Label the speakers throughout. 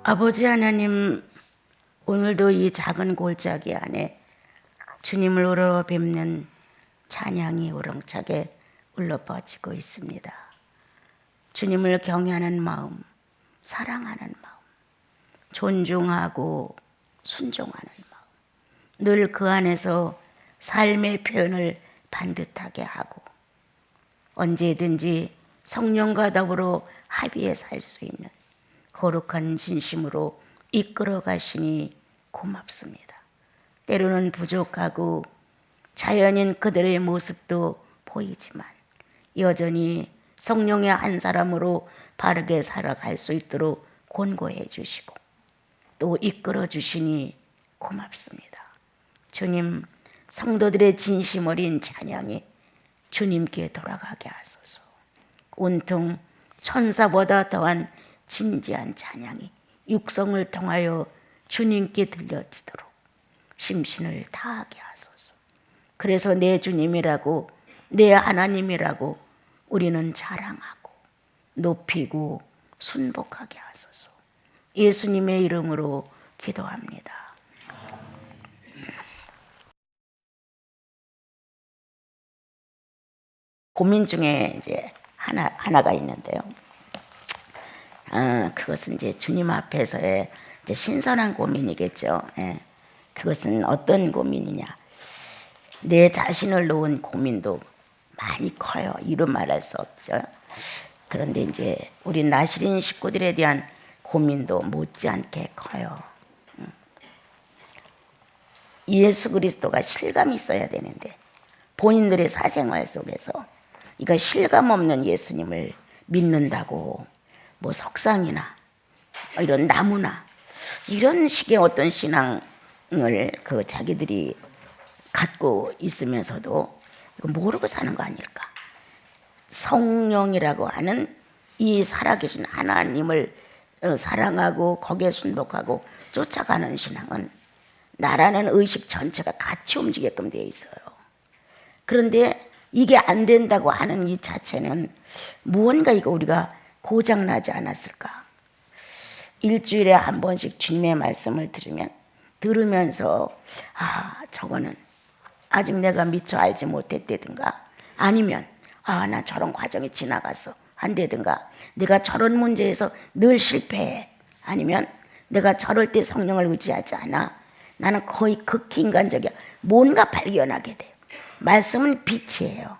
Speaker 1: 아버지 하나님, 오늘도 이 작은 골짜기 안에 주님을 우러 뵙는 찬양이 우렁차게 울려 퍼지고 있습니다. 주님을 경외하는 마음, 사랑하는 마음, 존중하고 순종하는 마음, 늘 그 안에서 삶의 표현을 반듯하게 하고 언제든지 성령과 더불어 합의해 살 수 있는 거룩한 진심으로 이끌어 가시니 고맙습니다. 때로는 부족하고 자연인 그들의 모습도 보이지만 여전히 성령의 한 사람으로 바르게 살아갈 수 있도록 권고해 주시고 또 이끌어 주시니 고맙습니다. 주님, 성도들의 진심 어린 찬양이 주님께 돌아가게 하소서. 온통 천사보다 더한 진지한 찬양이 육성을 통하여 주님께 들려지도록 심신을 다하게 하소서. 그래서 내 주님이라고, 내 하나님이라고 우리는 자랑하고 높이고 순복하게 하소서. 예수님의 이름으로 기도합니다. 고민 중에 이제 하나가 있는데요. 그것은 이제 주님 앞에서의 이제 신선한 고민이겠죠. 예. 그것은 어떤 고민이냐? 내 자신을 놓은 고민도 많이 커요. 이루 말할 수 없죠. 그런데 이제 우리 나시린 식구들에 대한 고민도 못지않게 커요. 예수 그리스도가 실감이 있어야 되는데 본인들의 사생활 속에서 이거 실감 없는 예수님을 믿는다고 뭐 석상이나 이런 나무나 이런 식의 어떤 신앙을 그 자기들이 갖고 있으면서도 이거 모르고 사는 거 아닐까? 성령이라고 하는 이 살아계신 하나님을 사랑하고 거기에 순복하고 쫓아가는 신앙은 나라는 의식 전체가 같이 움직이게끔 되어 있어요. 그런데 이게 안 된다고 하는 이 자체는 무언가 이거 우리가 고장나지 않았을까? 일주일에 한 번씩 주님의 말씀을 들으면서 저거는 아직 내가 미처 알지 못했다든가 아니면 나 저런 과정이 지나갔어 한다든가 내가 저런 문제에서 늘 실패해 아니면 내가 저럴 때 성령을 의지하지 않아 나는 거의 극히 인간적이야 뭔가 발견하게 돼요. 말씀은 빛이에요.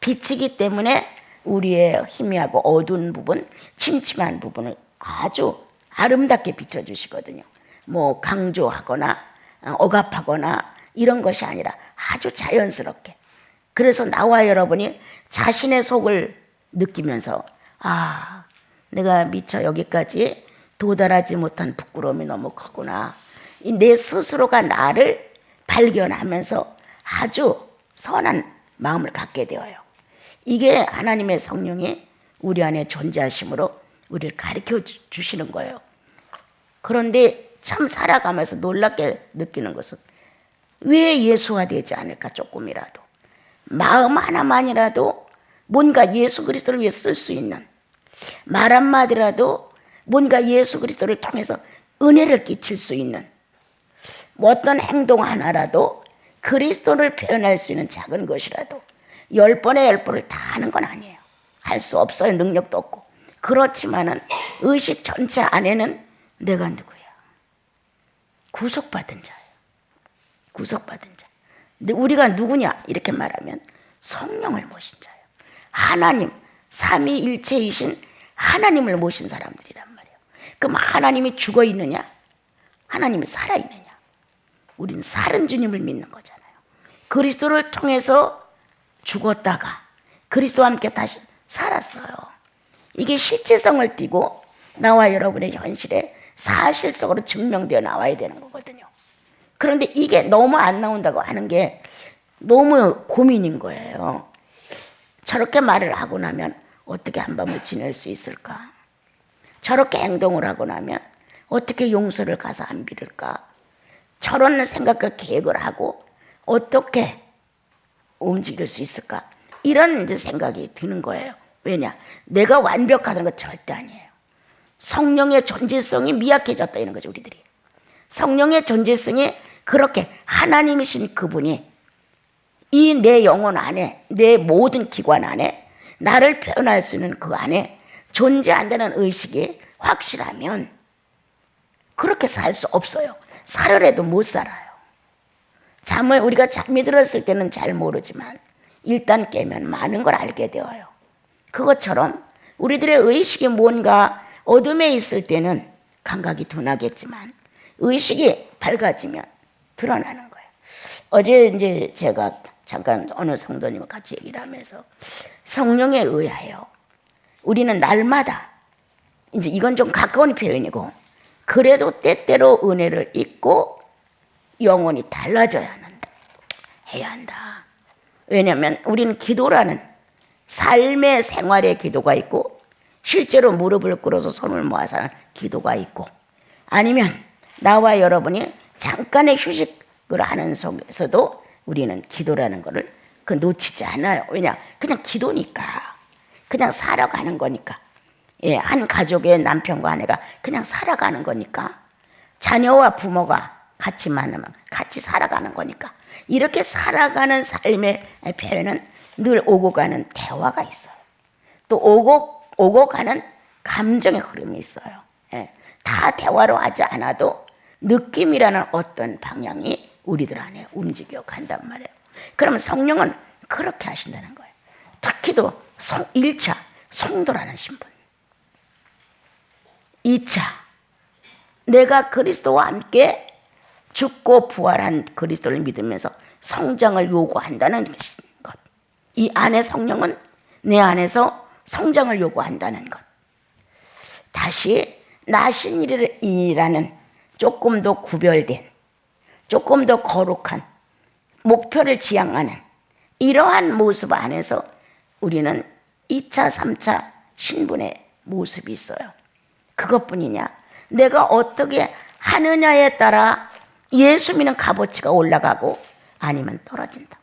Speaker 1: 빛이기 때문에 우리의 희미하고 어두운 부분, 침침한 부분을 아주 아름답게 비춰주시거든요. 뭐 강조하거나 억압하거나 이런 것이 아니라 아주 자연스럽게. 그래서 나와 여러분이 자신의 속을 느끼면서 내가 미처 여기까지 도달하지 못한 부끄러움이 너무 크구나. 내 스스로가 나를 발견하면서 아주 선한 마음을 갖게 되어요. 이게 하나님의 성령이 우리 안에 존재하심으로 우리를 가르쳐 주시는 거예요. 그런데 참 살아가면서 놀랍게 느끼는 것은 왜 예수화되지 않을까 조금이라도 마음 하나만이라도 뭔가 예수 그리스도를 위해 쓸 수 있는 말 한마디라도 뭔가 예수 그리스도를 통해서 은혜를 끼칠 수 있는 어떤 행동 하나라도 그리스도를 표현할 수 있는 작은 것이라도 10번에 10번을 다 하는 건 아니에요. 할 수 없어요. 능력도 없고. 그렇지만은 의식 전체 안에는 내가 누구야? 구속받은 자예요. 구속받은 자. 근데 우리가 누구냐? 이렇게 말하면 성령을 모신 자예요. 하나님, 삼위일체이신 하나님을 모신 사람들이란 말이에요. 그럼 하나님이 죽어 있느냐? 하나님이 살아 있느냐? 우린 살은 주님을 믿는 거잖아요. 그리스도를 통해서 죽었다가 그리스도와 함께 다시 살았어요. 이게 실체성을 띠고 나와 여러분의 현실에 사실적으로 증명되어 나와야 되는 거거든요. 그런데 이게 너무 안 나온다고 하는 게 너무 고민인 거예요. 저렇게 말을 하고 나면 어떻게 한 밤을 지낼 수 있을까? 저렇게 행동을 하고 나면 어떻게 용서를 가서 안 빌을까? 저런 생각과 계획을 하고 어떻게 움직일 수 있을까? 이런 이제 생각이 드는 거예요. 왜냐? 내가 완벽하다는 건 절대 아니에요. 성령의 존재성이 미약해졌다 이런 거죠. 우리들이 성령의 존재성이 그렇게 하나님이신 그분이 이 내 영혼 안에, 내 모든 기관 안에 나를 표현할 수 있는 그 안에 존재한다는 의식이 확실하면 그렇게 살 수 없어요. 살으래도 못 살아요. 우리가 잠이 들었을 때는 잘 모르지만 일단 깨면 많은 걸 알게 되어요. 그것처럼 우리들의 의식이 뭔가 어둠에 있을 때는 감각이 둔하겠지만 의식이 밝아지면 드러나는 거예요. 어제 이제 제가 잠깐 어느 성도님과 같이 얘기를 하면서 성령에 의하여 우리는 날마다 이제 이건 좀 가까운 표현이고 그래도 때때로 은혜를 잊고 영혼이 달라져야 해야 한다. 왜냐하면 우리는 기도라는 삶의 생활의 기도가 있고 실제로 무릎을 꿇어서 손을 모아서 하는 기도가 있고 아니면 나와 여러분이 잠깐의 휴식을 하는 속에서도 우리는 기도라는 거를 놓치지 않아요. 왜냐? 그냥 기도니까. 그냥 살아가는 거니까. 예, 한 가족의 남편과 아내가 그냥 살아가는 거니까. 자녀와 부모가 같이 만나면 같이 살아가는 거니까. 이렇게 살아가는 삶의 표현은 늘 오고 가는 대화가 있어요. 또 오고 가는 감정의 흐름이 있어요. 예, 다 대화로 하지 않아도 느낌이라는 어떤 방향이 우리들 안에 움직여 간단 말이에요. 그러면 성령은 그렇게 하신다는 거예요. 특히도 1차 성도라는 신분, 2차 내가 그리스도와 함께 죽고 부활한 그리스도를 믿으면서 성장을 요구한다는 것. 이 안에 성령은 내 안에서 성장을 요구한다는 것. 다시 나신이라는 조금 더 구별된, 조금 더 거룩한 목표를 지향하는 이러한 모습 안에서 우리는 2차, 3차 신분의 모습이 있어요. 그것뿐이냐? 내가 어떻게 하느냐에 따라 예수 믿는 값어치가 올라가고 아니면 떨어진다.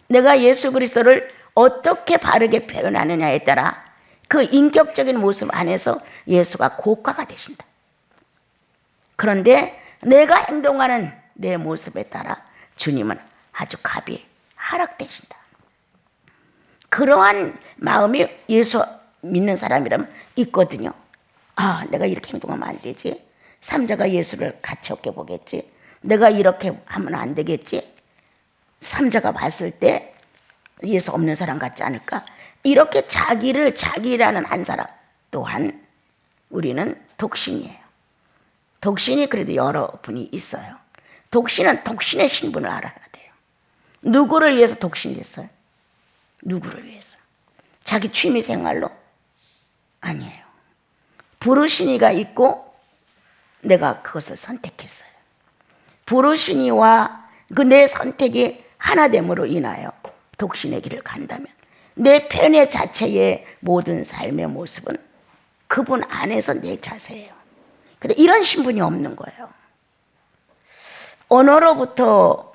Speaker 1: 내가 예수 그리스도를 어떻게 바르게 표현하느냐에 따라 그 인격적인 모습 안에서 예수가 고가가 되신다. 그런데 내가 행동하는 내 모습에 따라 주님은 아주 값이 하락되신다. 그러한 마음이 예수 믿는 사람이라면 있거든요. 아, 내가 이렇게 행동하면 안 되지. 삼자가 예수를 가치 없게 보겠지. 내가 이렇게 하면 안 되겠지. 삼자가 봤을 때 예수 없는 사람 같지 않을까. 이렇게 자기라는 한 사람 또한 우리는 독신이에요. 독신이 그래도 여러 분이 있어요. 독신은 독신의 신분을 알아야 돼요. 누구를 위해서 독신이 됐어요? 누구를 위해서? 자기 취미 생활로? 아니에요. 부르시니가 있고 내가 그것을 선택했어요. 부르시니와 그 내 선택이 하나됨으로 인하여 독신의 길을 간다면 내 편의 자체의 모든 삶의 모습은 그분 안에서 내 자세예요. 근데 이런 신분이 없는 거예요. 언어로부터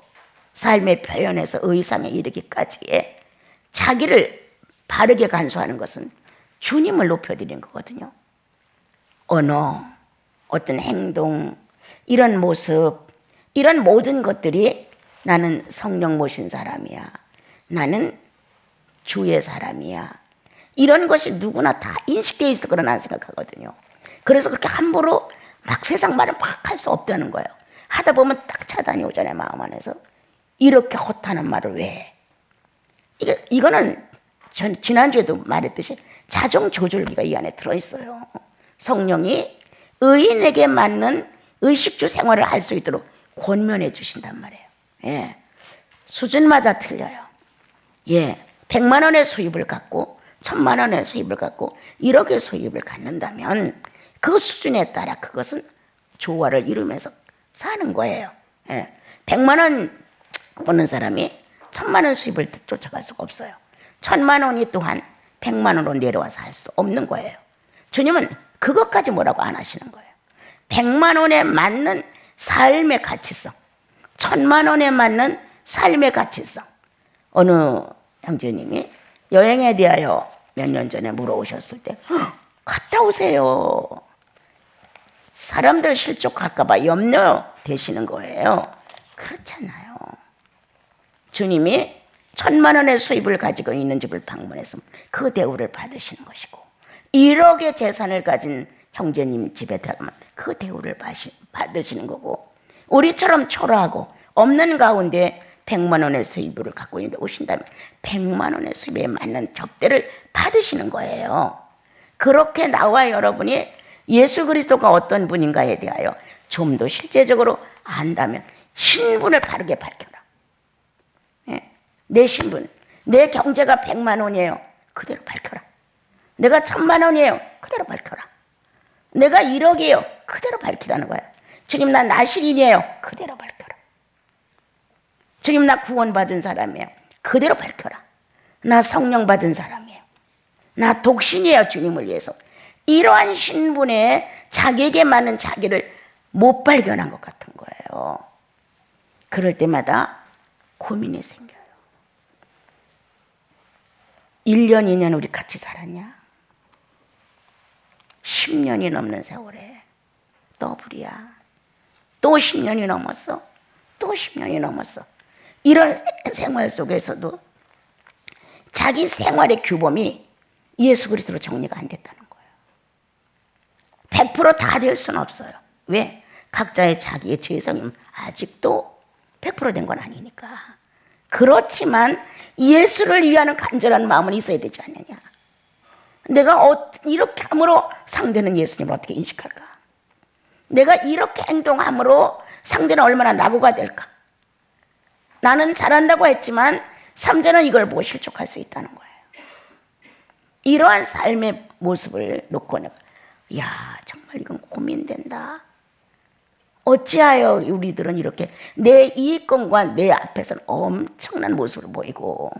Speaker 1: 삶의 표현에서 의상에 이르기까지의 자기를 바르게 간수하는 것은 주님을 높여드리는 거거든요. 언어, 어떤 행동, 이런 모습, 이런 모든 것들이 나는 성령 모신 사람이야. 나는 주의 사람이야. 이런 것이 누구나 다 인식되어 있을 거라 나는 생각하거든요. 그래서 그렇게 함부로 막 세상 말을 막 할 수 없다는 거예요. 하다 보면 딱 차단이 오잖아요. 마음 안에서. 이렇게 헛하는 말을 왜 해? 이거는 전 지난주에도 말했듯이 자정 조절기가 이 안에 들어있어요. 성령이 의인에게 맞는 의식주 생활을 할 수 있도록 권면해 주신단 말이에요. 예. 수준마다 틀려요. 예. 100만 원의 수입을 갖고 1000만 원의 수입을 갖고 1억의 수입을 갖는다면 그 수준에 따라 그것은 조화를 이루면서 사는 거예요. 예. 100만 원 버는 사람이 1000만 원 수입을 쫓아갈 수가 없어요. 1000만 원이 또한 100만 원으로 내려와서 할 수 없는 거예요. 주님은 그것까지 뭐라고 안 하시는 거예요. 100만 원에 맞는 삶의 가치성, 1000만 원에 맞는 삶의 가치성. 어느 형제님이 여행에 대하여 몇 년 전에 물어오셨을 때 갔다 오세요. 사람들 실족할까봐 염려되시는 거예요. 그렇잖아요. 주님이 1,000만 원의 수입을 가지고 있는 집을 방문했으면 그 대우를 받으시는 것이고, 1억의 재산을 가진 형제님 집에 들어가면 그 대우를 받으시는 거고, 우리처럼 초라하고 없는 가운데 100만 원의 수입을 갖고 있는데 오신다면 100만 원의 수입에 맞는 접대를 받으시는 거예요. 그렇게 나와 여러분이 예수 그리스도가 어떤 분인가에 대하여 좀 더 실제적으로 안다면 신분을 바르게 밝혀라. 내 신분, 내 경제가 100만 원이에요. 그대로 밝혀라. 내가 1,000만 원이에요. 그대로 밝혀라. 내가 1억이에요. 그대로 밝히라는 거야. 주님 나 나실인이에요. 그대로 밝혀라. 주님 나 구원받은 사람이에요. 그대로 밝혀라. 나 성령 받은 사람이에요. 나 독신이에요. 주님을 위해서. 이러한 신분에 자기에게 맞는 자기를 못 발견한 것 같은 거예요. 그럴 때마다 고민이 생겨요. 1년, 2년 우리 같이 살았냐? 10년이 넘는 세월에 더블이야. 또 10년이 넘었어. 또 10년이 넘었어. 이런 생활 속에서도 자기 생활의 규범이 예수 그리스도로 정리가 안 됐다는 거예요. 100% 다 될 수는 없어요. 왜? 각자의 자기의 죄성임 아직도 100% 된 건 아니니까. 그렇지만 예수를 위하는 간절한 마음은 있어야 되지 않느냐. 내가 이렇게 함으로 상대는 예수님을 어떻게 인식할까? 내가 이렇게 행동함으로 상대는 얼마나 낙오가 될까? 나는 잘한다고 했지만 삼자는 이걸 보고 실족할 수 있다는 거예요. 이러한 삶의 모습을 놓고 내가 정말 이건 고민된다. 어찌하여 우리들은 이렇게 내 이익권과 내 앞에서는 엄청난 모습을 보이고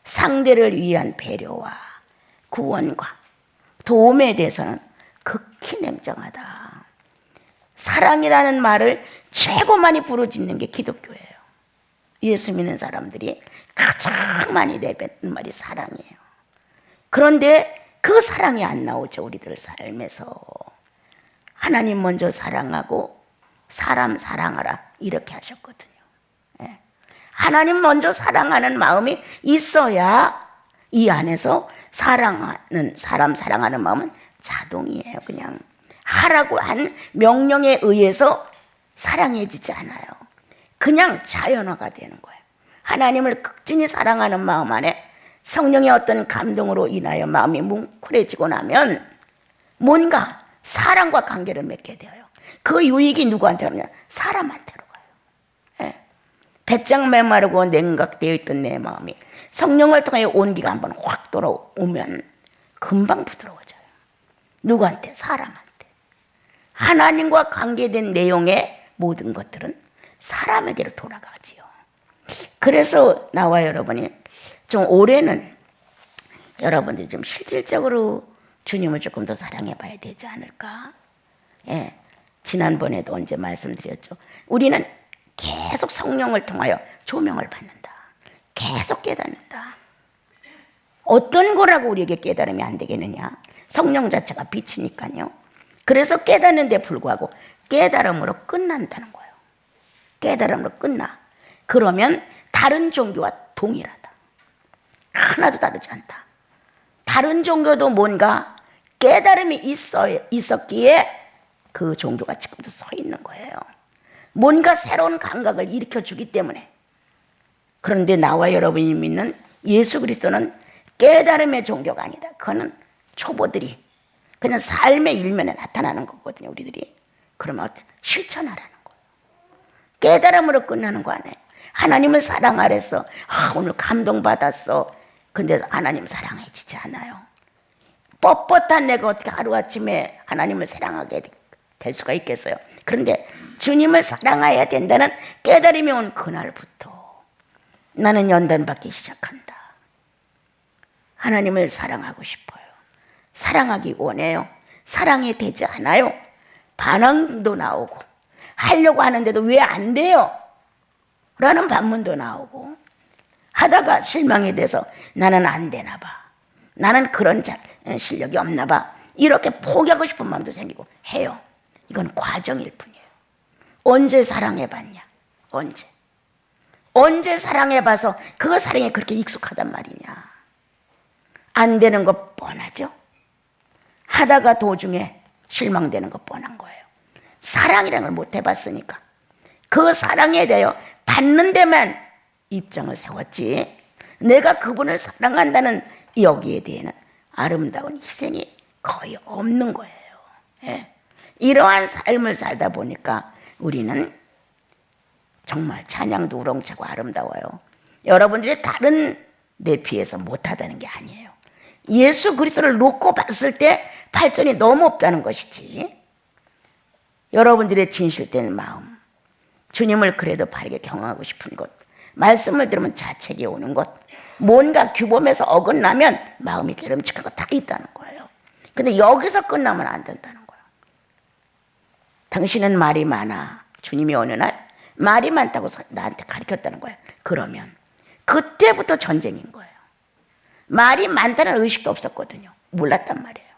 Speaker 1: 상대를 위한 배려와 구원과 도움에 대해서는 극히 냉정하다. 사랑이라는 말을 최고 많이 부르짖는 게 기독교예요. 예수 믿는 사람들이 가장 많이 내뱉는 말이 사랑이에요. 그런데 그 사랑이 안 나오죠. 우리들 삶에서. 하나님 먼저 사랑하고 사람 사랑하라 이렇게 하셨거든요. 하나님 먼저 사랑하는 마음이 있어야 이 안에서 사람 사랑하는 마음은 자동이에요. 그냥 하라고 한 명령에 의해서 사랑해지지 않아요. 그냥 자연화가 되는 거예요. 하나님을 극진히 사랑하는 마음 안에 성령의 어떤 감동으로 인하여 마음이 뭉클해지고 나면 뭔가 사람과 관계를 맺게 되어요. 그 유익이 누구한테 가느냐? 사람한테로 가요. 배짱 메마르고 냉각되어 있던 내 마음이 성령을 통해 온기가 한번 확 돌아오면 금방 부드러워져요. 누구한테? 사람한테. 하나님과 관계된 내용의 모든 것들은 사람에게로 돌아가지요. 그래서 나와 여러분이 좀 올해는 여러분들이 좀 실질적으로 주님을 조금 더 사랑해 봐야 되지 않을까? 지난번에도 언제 말씀드렸죠. 우리는 계속 성령을 통하여 조명을 받는다. 계속 깨닫는다. 어떤 거라고 우리에게 깨달으면 안 되겠느냐? 성령 자체가 빛이니까요. 그래서 깨닫는 데 불구하고 깨달음으로 끝난다는 거예요. 깨달음으로 끝나. 그러면 다른 종교와 동일하다. 하나도 다르지 않다. 다른 종교도 뭔가 깨달음이 있었기에 그 종교가 지금도 서 있는 거예요. 뭔가 새로운 감각을 일으켜주기 때문에. 그런데 나와 여러분이 믿는 예수 그리스도는 깨달음의 종교가 아니다. 그거는 초보들이 그냥 삶의 일면에 나타나는 거거든요. 우리들이. 그러면 실천하라는 거예요. 깨달음으로 끝나는 거 아니에요. 하나님을 사랑하랬어. 오늘 감동받았어. 근데 하나님 사랑해지지 않아요. 뻣뻣한 내가 어떻게 하루아침에 하나님을 사랑하게 될 수가 있겠어요. 그런데 주님을 사랑해야 된다는 깨달음이 온 그날부터 나는 연단받기 시작한다. 하나님을 사랑하고 싶어요. 사랑하기 원해요. 사랑이 되지 않아요. 반항도 나오고 하려고 하는데도 왜 안 돼요? 라는 반문도 나오고 하다가 실망이 돼서 나는 안 되나 봐. 나는 그런 실력이 없나 봐. 이렇게 포기하고 싶은 마음도 생기고 해요. 이건 과정일 뿐이에요. 언제 사랑해봤냐? 언제 사랑해봐서 그 사랑이 그렇게 익숙하단 말이냐? 안 되는 거 뻔하죠? 하다가 도중에 실망되는 거 뻔한 거예요. 사랑이라는 걸 못 해봤으니까 그 사랑에 대하여 받는 데만 입장을 세웠지, 내가 그분을 사랑한다는 여기에 대해는 아름다운 희생이 거의 없는 거예요. 예. 이러한 삶을 살다 보니까 우리는 정말 찬양도 우렁차고 아름다워요. 여러분들이 다른 내피에서 못하다는 게 아니에요. 예수 그리스도를 놓고 봤을 때 발전이 너무 없다는 것이지, 여러분들의 진실된 마음, 주님을 그래도 바르게 경험하고 싶은 것, 말씀을 들으면 자책이 오는 것, 뭔가 규범에서 어긋나면 마음이 깨름직한 거 다 있다는 거예요. 근데 여기서 끝나면 안 된다는 거예요. 당신은 말이 많아. 주님이 어느 날 말이 많다고 나한테 가르쳤다는 거예요. 그러면 그때부터 전쟁인 거예요. 말이 많다는 의식도 없었거든요. 몰랐단 말이에요.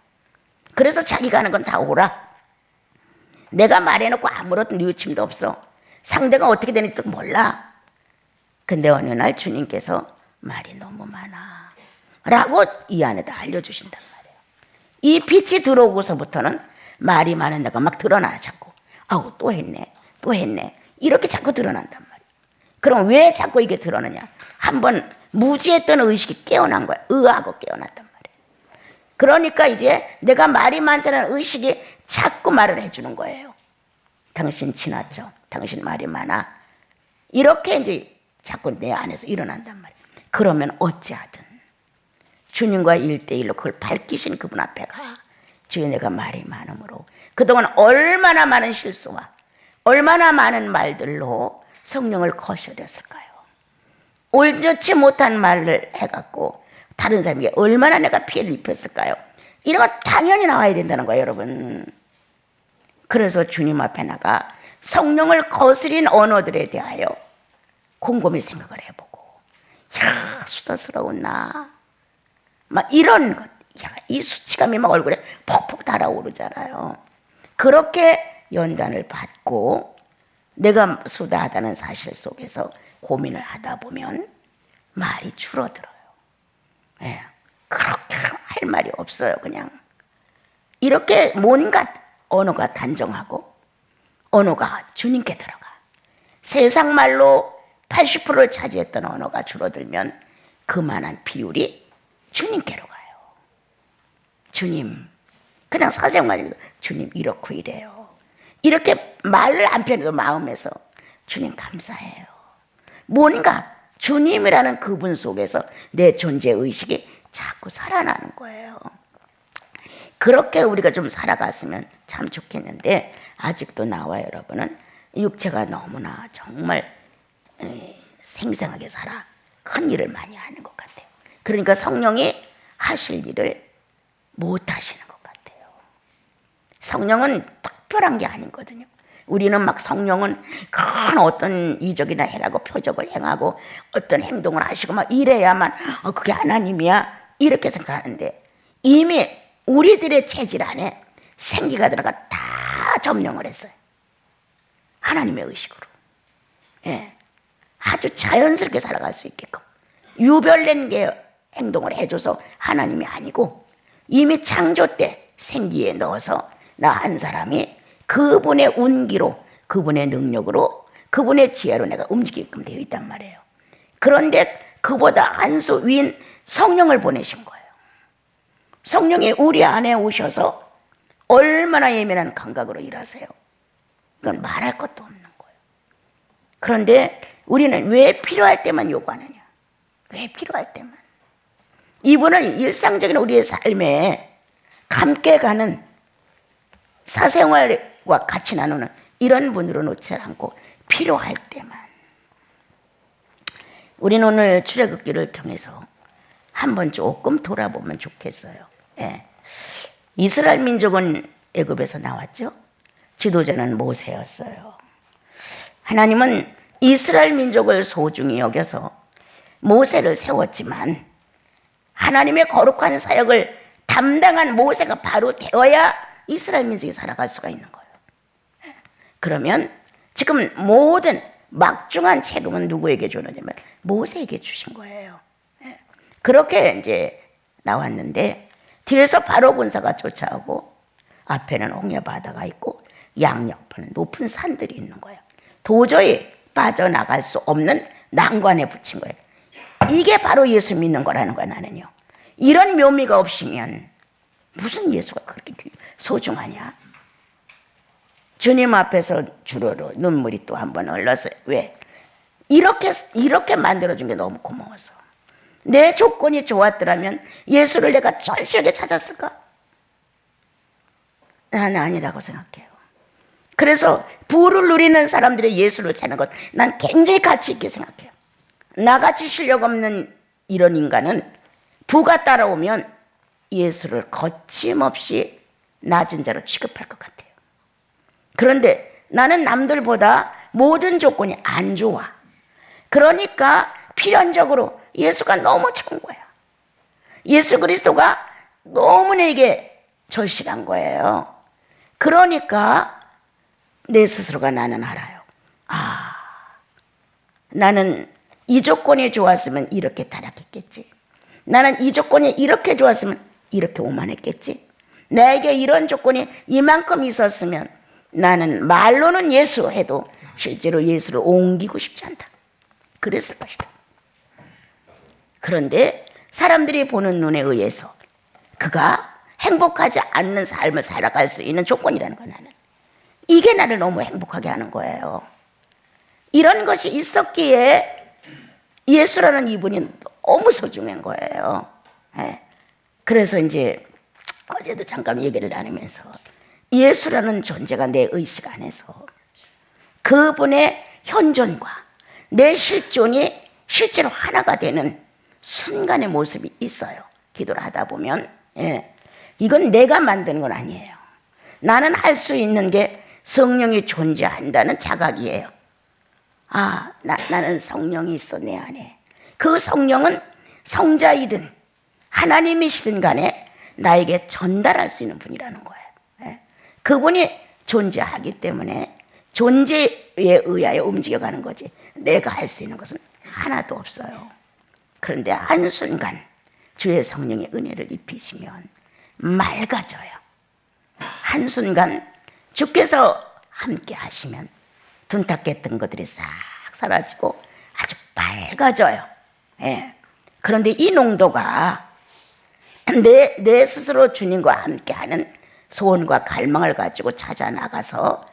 Speaker 1: 그래서 자기가 하는 건 다 오라. 내가 말해놓고 아무런 뉘우침도 없어. 상대가 어떻게 되는지도 몰라. 근데 어느 날 주님께서 말이 너무 많아 라고 이 안에다 알려주신단 말이에요. 이 빛이 들어오고서부터는 말이 많은 내가 막 드러나. 자꾸 아우 또 했네 이렇게 자꾸 드러난단 말이에요. 그럼 왜 자꾸 이게 드러나냐? 한번 무지했던 의식이 깨어난 거야. 의하고 깨어났단 말이에요. 그러니까 이제 내가 말이 많다는 의식이 자꾸 말을 해주는 거예요. 당신 지났죠? 당신 말이 많아. 이렇게 이제 자꾸 내 안에서 일어난단 말이에요. 그러면 어찌하든 주님과 1대1로 그걸 밝히신 그분 앞에 가. 주여, 내가 말이 많으므로 그동안 얼마나 많은 실수와 얼마나 많은 말들로 성령을 거스렸을까요? 옳지 못한 말을 해갖고 다른 사람에게 얼마나 내가 피해를 입혔을까요? 이런 건 당연히 나와야 된다는 거예요, 여러분. 그래서 주님 앞에 나가 성령을 거스린 언어들에 대하여 곰곰이 생각을 해보고, 야, 수다스러운 나, 막 이런 것, 야, 이 수치감이 막 얼굴에 폭폭 달아오르잖아요. 그렇게 연단을 받고 내가 수다하다는 사실 속에서 고민을 하다 보면 말이 줄어들어요. 예, 그렇게 할 말이 없어요. 그냥 이렇게 뭔가 언어가 단정하고 언어가 주님께 들어가. 세상 말로 80%를 차지했던 언어가 줄어들면 그만한 비율이 주님께로 가요. 주님, 그냥 사생활에서 주님 이렇고 이래요. 이렇게 말을 안 펴도 마음에서 주님 감사해요. 뭔가 주님이라는 그분 속에서 내 존재의식이 자꾸 살아나는 거예요. 그렇게 우리가 좀 살아갔으면 참 좋겠는데 아직도 나와 여러분은 육체가 너무나 정말 생생하게 살아 큰 일을 많이 하는 것 같아요. 그러니까 성령이 하실 일을 못 하시는 것 같아요. 성령은 특별한 게 아니거든요. 우리는 막 성령은 큰 어떤 이적이나 행하고 표적을 행하고 어떤 행동을 하시고 막 이래야만 그게 하나님이야 이렇게 생각하는데, 이미 우리들의 체질 안에 생기가 들어가 다 점령을 했어요. 하나님의 의식으로. 예. 아주 자연스럽게 살아갈 수 있게끔 유별난 게 행동을 해줘서 하나님이 아니고 이미 창조 때 생기에 넣어서 나 한 사람이 그분의 운기로, 그분의 능력으로, 그분의 지혜로 내가 움직이게끔 되어 있단 말이에요. 그런데 그보다 한 수 위인 성령을 보내신 거예요. 성령이 우리 안에 오셔서 얼마나 예민한 감각으로 일하세요. 그건 말할 것도 없는 거예요. 그런데 우리는 왜 필요할 때만 요구하느냐? 왜 필요할 때만? 이분은 일상적인 우리의 삶에 함께 가는 사생활과 같이 나누는 이런 분으로 놓지 않고 필요할 때만. 우리는 오늘 출애굽기를 통해서 한번 조금 돌아보면 좋겠어요. 예. 이스라엘 민족은 애굽에서 나왔죠. 지도자는 모세였어요. 하나님은 이스라엘 민족을 소중히 여겨서 모세를 세웠지만 하나님의 거룩한 사역을 담당한 모세가 바로 되어야 이스라엘 민족이 살아갈 수가 있는 거예요. 그러면 지금 모든 막중한 책임은 누구에게 주느냐면 모세에게 주신 거예요. 그렇게 이제 나왔는데 뒤에서 바로 군사가 쫓아오고 앞에는 홍해 바다가 있고 양옆에는 높은 산들이 있는 거예요. 도저히 빠져나갈 수 없는 난관에 붙인 거예요. 이게 바로 예수 믿는 거라는 거야, 나는요. 이런 묘미가 없으면 무슨 예수가 그렇게 소중하냐? 주님 앞에서 주르르 눈물이 또 한 번 흘렀어요. 왜? 이렇게 만들어준 게 너무 고마워서. 내 조건이 좋았더라면 예수를 내가 절실하게 찾았을까? 나는 아니라고 생각해요. 그래서 부를 누리는 사람들의 예수를 찾는 것, 난 굉장히 가치 있게 생각해요. 나같이 실력 없는 이런 인간은 부가 따라오면 예수를 거침없이 낮은 자로 취급할 것 같아요. 그런데 나는 남들보다 모든 조건이 안 좋아. 그러니까 필연적으로 예수가 너무 좋은 거야. 예수 그리스도가 너무 내게 절실한 거예요. 그러니까 내 스스로가 나는 알아요. 나는 이 조건이 좋았으면 이렇게 타락했겠지. 나는 이 조건이 이렇게 좋았으면 이렇게 오만했겠지. 내게 이런 조건이 이만큼 있었으면 나는 말로는 예수 해도 실제로 예수를 옮기고 싶지 않다. 그랬을 것이다. 그런데 사람들이 보는 눈에 의해서 그가 행복하지 않는 삶을 살아갈 수 있는 조건이라는 거, 나는 이게 나를 너무 행복하게 하는 거예요. 이런 것이 있었기에 예수라는 이분이 너무 소중한 거예요. 그래서 이제 어제도 잠깐 얘기를 나누면서 예수라는 존재가 내 의식 안에서 그분의 현존과 내 실존이 실제로 하나가 되는 순간의 모습이 있어요. 기도를 하다 보면. 이건 내가 만드는 건 아니에요. 나는 할 수 있는 게 성령이 존재한다는 자각이에요. 나는 성령이 있어, 내 안에. 그 성령은 성자이든 하나님이시든 간에 나에게 전달할 수 있는 분이라는 거예요. 그분이 존재하기 때문에 존재에 의하여 움직여가는 거지 내가 할 수 있는 것은 하나도 없어요. 그런데 한순간 주의 성령의 은혜를 입히시면 맑아져요. 한순간 주께서 함께 하시면 둔탁했던 것들이 싹 사라지고 아주 밝아져요. 그런데 이 농도가 내 스스로 주님과 함께하는 소원과 갈망을 가지고 찾아 나가서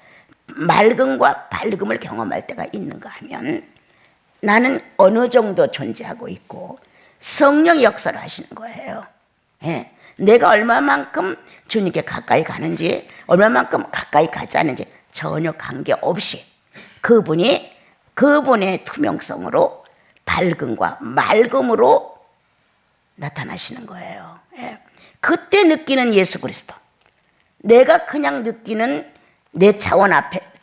Speaker 1: 맑음과 밝음을 경험할 때가 있는가 하면 나는 어느 정도 존재하고 있고 성령이 역사를 하시는 거예요. 내가 얼마만큼 주님께 가까이 가는지 얼마만큼 가까이 가지 않는지 전혀 관계없이 그분의 투명성으로 밝음과 맑음으로 나타나시는 거예요. 그때 느끼는 예수 그리스도, 내가 그냥 느끼는 내 차원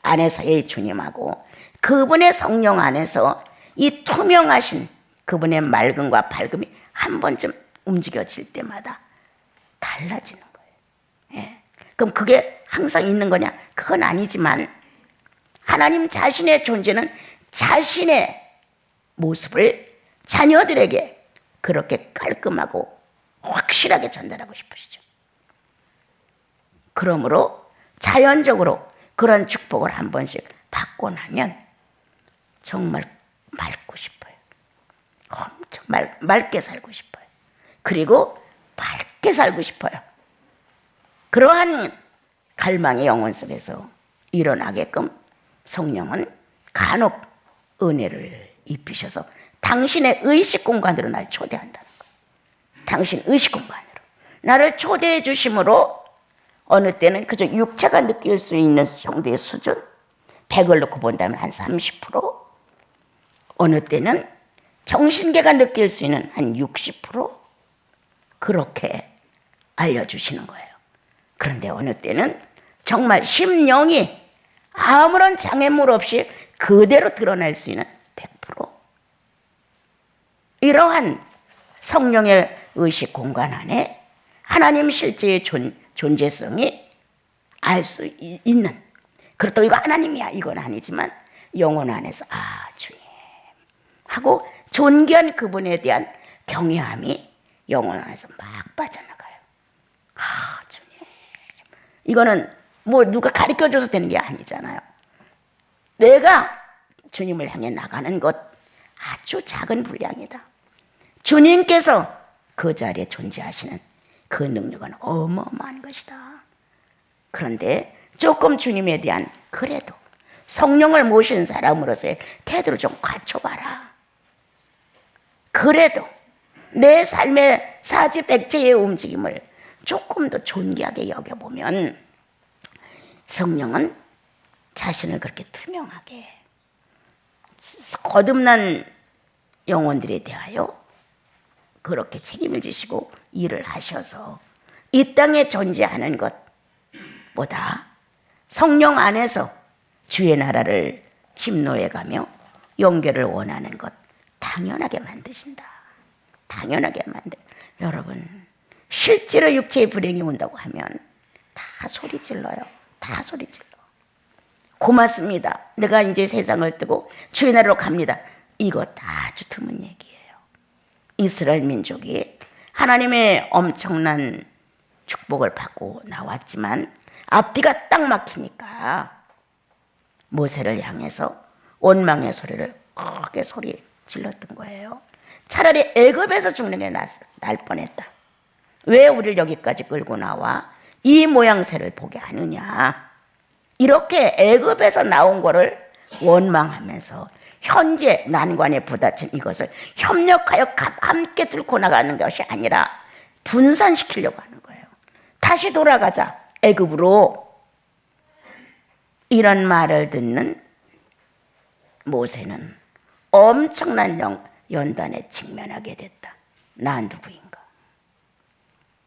Speaker 1: 안에서의 주님하고 그분의 성령 안에서 이 투명하신 그분의 맑음과 밝음이 한 번쯤 움직여질 때마다 달라지는 거예요. 그럼 그게 항상 있는 거냐? 그건 아니지만 하나님 자신의 존재는 자신의 모습을 자녀들에게 그렇게 깔끔하고 확실하게 전달하고 싶으시죠. 그러므로 자연적으로 그런 축복을 한 번씩 받고 나면 정말 맑고 싶어요. 엄청 맑게 살고 싶어요. 그리고 밝게 살고 싶어요. 그러한 갈망의 영혼 속에서 일어나게끔 성령은 간혹 은혜를 입히셔서 당신의 의식 공간으로 날 초대한다는 거예요. 당신 의식 공간으로 나를 초대해 주심으로 어느 때는 그저 육체가 느낄 수 있는 정도의 수준, 100을 놓고 본다면 한 30%, 어느 때는 정신계가 느낄 수 있는 한 60%, 그렇게 알려주시는 거예요. 그런데 어느 때는 정말 심령이 아무런 장애물 없이 그대로 드러낼 수 있는 100%. 이러한 성령의 의식 공간 안에 하나님 실제의 존재성이 알 수 있는, 그렇다고 이거 하나님이야 이건 아니지만 영혼 안에서 주님 하고 존귀한 그분에 대한 경외함이 영혼 안에서 막 빠져나가요. 주님. 이거는 뭐 누가 가르쳐줘서 되는 게 아니잖아요. 내가 주님을 향해 나가는 것 아주 작은 분량이다. 주님께서 그 자리에 존재하시는 그 능력은 어마어마한 것이다. 그런데 조금 주님에 대한, 그래도 성령을 모신 사람으로서의 태도를 좀 갖춰봐라. 그래도 내 삶의 사지백체의 움직임을 조금 더 존귀하게 여겨보면 성령은 자신을 그렇게 투명하게 거듭난 영혼들에 대하여 그렇게 책임을 지시고 일을 하셔서 이 땅에 존재하는 것보다 성령 안에서 주의 나라를 침노해가며 연결을 원하는 것 당연하게 만드신다. 당연하게 만들. 여러분, 실제로 육체의 불행이 온다고 하면 다 소리 질러요. 다 소리 질러. 고맙습니다. 내가 이제 세상을 뜨고 주의 나라로 갑니다. 이거 다 아주 드문 얘기예요. 이스라엘 민족이 하나님의 엄청난 축복을 받고 나왔지만 앞뒤가 딱 막히니까 모세를 향해서 원망의 소리를 크게 소리 질렀던 거예요. 차라리 애굽에서 죽는 게 날 뻔했다. 왜 우리를 여기까지 끌고 나와 이 모양새를 보게 하느냐. 이렇게 애굽에서 나온 거를 원망하면서 현재 난관에 부딪힌 이것을 협력하여 함께 뚫고 나가는 것이 아니라 분산시키려고 하는 거예요. 다시 돌아가자 애굽으로. 이런 말을 듣는 모세는 엄청난 연단에 직면하게 됐다. 나 누구인가?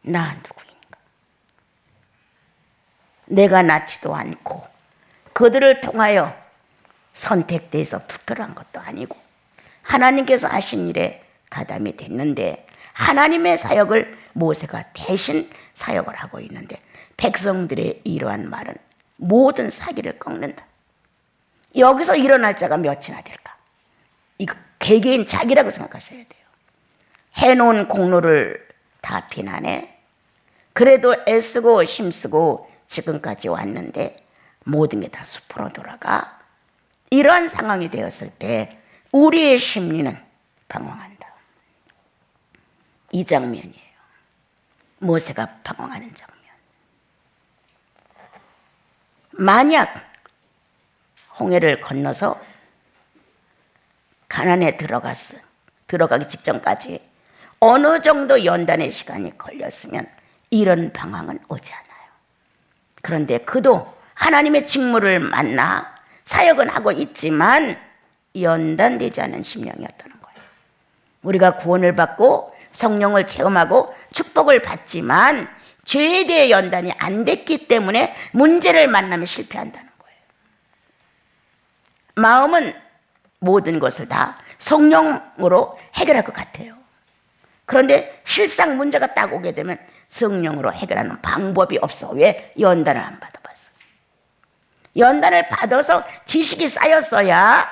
Speaker 1: 나 누구인가? 내가 낳지도 않고 그들을 통하여 선택돼서 투표한 것도 아니고 하나님께서 하신 일에 가담이 됐는데 하나님의 사역을 모세가 대신 사역을 하고 있는데 백성들의 이러한 말은 모든 사기를 꺾는다. 여기서 일어날 자가 몇이나 될까? 이거 개개인 자기라고 생각하셔야 돼요. 해놓은 공로를 다 비난해. 그래도 애쓰고 힘쓰고 지금까지 왔는데 모든 게 다 수포로 돌아가. 이러한 상황이 되었을 때 우리의 심리는 방황한다. 이 장면이에요. 모세가 방황하는 장면. 만약 홍해를 건너서 가나안에 들어가기 직전까지 어느 정도 연단의 시간이 걸렸으면 이런 방황은 오지 않아요. 그런데 그도 하나님의 직무를 만나 사역은 하고 있지만 연단되지 않은 심령이었다는 거예요. 우리가 구원을 받고 성령을 체험하고 축복을 받지만 죄에 대해 연단이 안 됐기 때문에 문제를 만나면 실패한다는 거예요. 마음은 모든 것을 다 성령으로 해결할 것 같아요. 그런데 실상 문제가 딱 오게 되면 성령으로 해결하는 방법이 없어. 왜? 연단을 안 받아봤어. 연단을 받아서 지식이 쌓였어야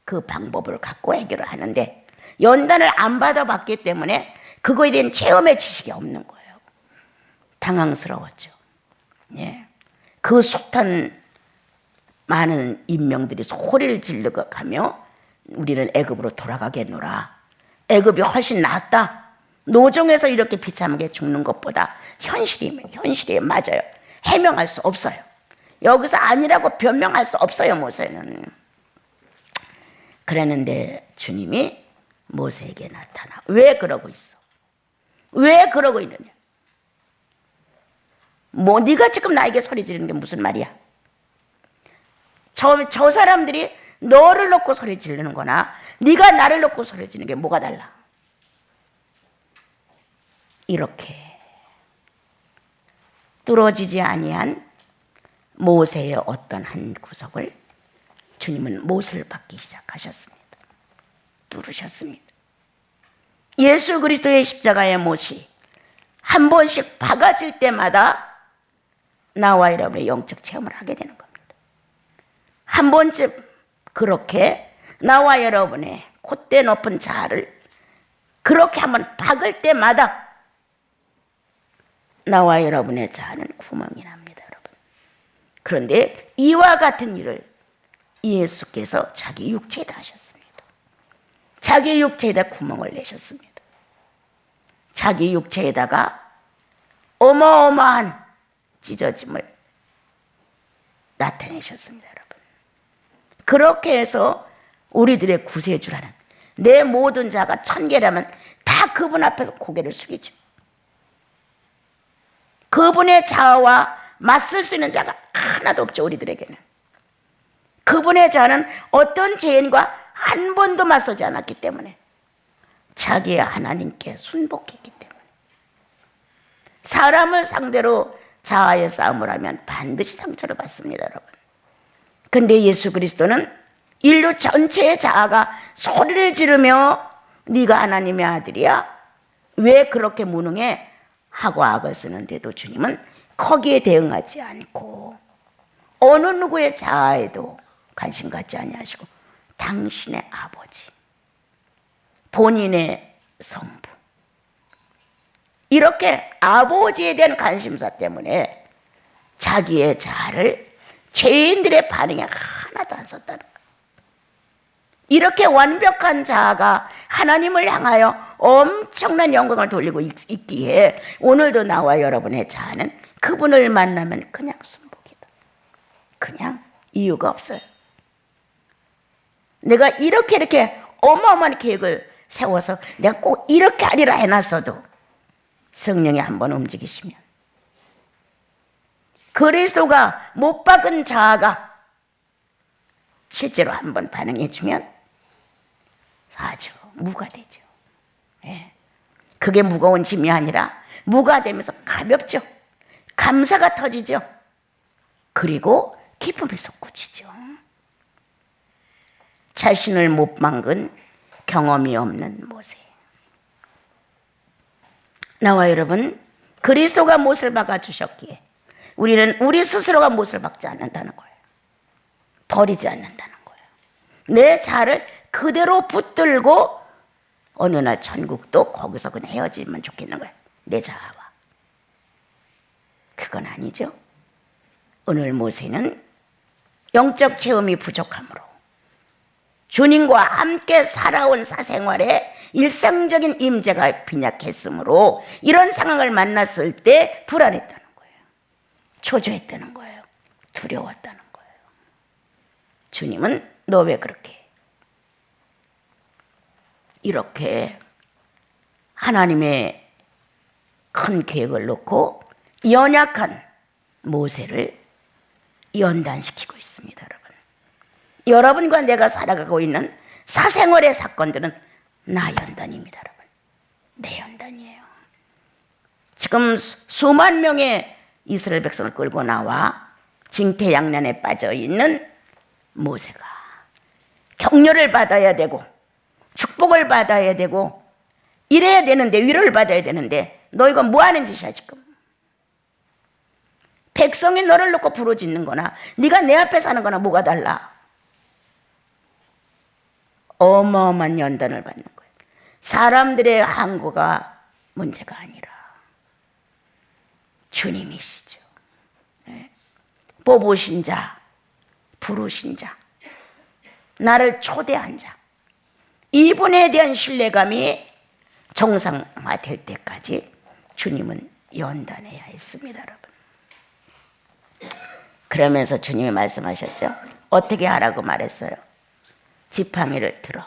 Speaker 1: 그 방법을 갖고 해결을 하는데 연단을 안 받아봤기 때문에 그거에 대한 체험의 지식이 없는 거예요. 당황스러웠죠. 예. 그 숱한 많은 인명들이 소리를 지르고 가며 우리는 애굽으로 돌아가겠노라. 애굽이 훨씬 낫다. 노정에서 이렇게 비참하게 죽는 것보다 현실이 맞아요. 해명할 수 없어요. 여기서 아니라고 변명할 수 없어요. 모세는. 그랬는데 주님이 모세에게 나타나. 왜 그러고 있어? 왜 그러고 있느냐? 뭐 네가 지금 나에게 소리 지르는 게 무슨 말이야? 저 사람들이 너를 놓고 소리 지르는 거나 네가 나를 놓고 소리 지르는 게 뭐가 달라? 이렇게 뚫어지지 아니한 모세의 어떤 한 구석을 주님은 못을 받기 시작하셨습니다. 뚫으셨습니다. 예수 그리스도의 십자가의 못이 한 번씩 박아질 때마다 나와 여러분의 영적 체험을 하게 되는 겁니다. 한 번쯤 그렇게 나와 여러분의 콧대 높은 자아를 그렇게 한번 박을 때마다 나와 여러분의 자아는 구멍이 납니다, 여러분. 그런데 이와 같은 일을 예수께서 자기 육체에다 하셨습니다. 자기 육체에다 구멍을 내셨습니다. 자기 육체에다가 어마어마한 찢어짐을 나타내셨습니다, 여러분. 그렇게 해서 우리들의 구세주라는 내 모든 자가 1000개라면 다 그분 앞에서 고개를 숙이죠. 그분의 자아와 맞설 수 있는 자가 하나도 없죠, 우리들에게는. 그분의 자는 어떤 죄인과 한 번도 맞서지 않았기 때문에 자기의 하나님께 순복했기 때문에 사람을 상대로 자아의 싸움을 하면 반드시 상처를 받습니다, 여러분. 근데 예수 그리스도는 인류 전체의 자아가 소리를 지르며 네가 하나님의 아들이야? 왜 그렇게 무능해? 하고 악을 쓰는데도 주님은 거기에 대응하지 않고 어느 누구의 자아에도 관심 갖지 아니하시고 당신의 아버지, 본인의 성부, 이렇게 아버지에 대한 관심사 때문에 자기의 자아를 죄인들의 반응에 하나도 안 썼다는 거예요. 이렇게 완벽한 자아가 하나님을 향하여 엄청난 영광을 돌리고 있기에 오늘도 나와 여러분의 자아는 그분을 만나면 그냥 순복이다. 그냥 이유가 없어요. 내가 이렇게 어마어마한 계획을 세워서 내가 꼭 이렇게 하리라 해놨어도 성령이 한번 움직이시면 그리스도가 못 박은 자아가 실제로 한번 반응해주면 아주 무가 되죠. 예. 그게 무거운 짐이 아니라 무가 되면서 가볍죠. 감사가 터지죠. 그리고 기쁨이 솟구치죠. 자신을 못 막은 경험이 없는 모세. 나와 여러분, 그리스도가 못을 박아주셨기에 우리는 우리 스스로가 못을 박지 않는다는 거예요. 버리지 않는다는 거예요. 내 자아를 그대로 붙들고 어느 날 천국도 거기서 그냥 헤어지면 좋겠는 거예요. 내 자아와. 그건 아니죠. 오늘 모세는 영적 체험이 부족하므로 주님과 함께 살아온 사생활에 일상적인 임재가 빈약했으므로 이런 상황을 만났을 때 불안했다는 거예요. 초조했다는 거예요. 두려웠다는 거예요. 주님은 너 왜 그렇게 해? 이렇게 하나님의 큰 계획을 놓고 연약한 모세를 연단시키고 있습니다, 여러분. 여러분과 내가 살아가고 있는 사생활의 사건들은 나 연단입니다, 여러분. 내 연단이에요. 지금 수만 명의 이스라엘 백성을 끌고 나와 징태양난에 빠져 있는 모세가 격려를 받아야 되고 축복을 받아야 되고 이래야 되는데, 위로를 받아야 되는데 너 이거 뭐 하는 짓이야 지금? 백성이 너를 놓고 부르짖는 거나 네가 내 앞에 사는 거나 뭐가 달라? 어마어마한 연단을 받는 거예요. 사람들의 항거가 문제가 아니라 주님이시죠. 네. 뽑으신 자, 부르신 자, 나를 초대한 자, 이분에 대한 신뢰감이 정상화될 때까지 주님은 연단해야 했습니다, 여러분. 그러면서 주님이 말씀하셨죠. 어떻게 하라고 말했어요? 지팡이를 들어.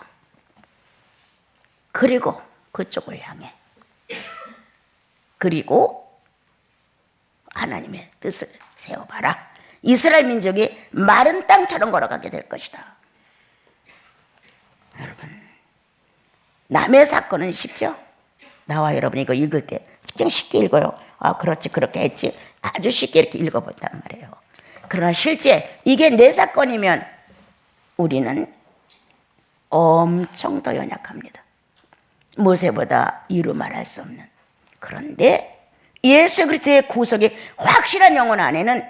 Speaker 1: 그리고 그쪽을 향해. 그리고 하나님의 뜻을 세워봐라. 이스라엘 민족이 마른 땅처럼 걸어가게 될 것이다. 여러분, 남의 사건은 쉽죠? 나와 여러분이 이거 읽을 때 그냥 쉽게 읽어요. 아, 그렇지, 그렇게 했지. 아주 쉽게 이렇게 읽어본단 말이에요. 그러나 실제 이게 내 사건이면 우리는 엄청 더 연약합니다. 모세보다 이루 말할 수 없는. 그런데 예수 그리스도의 구속이 확실한 영혼 안에는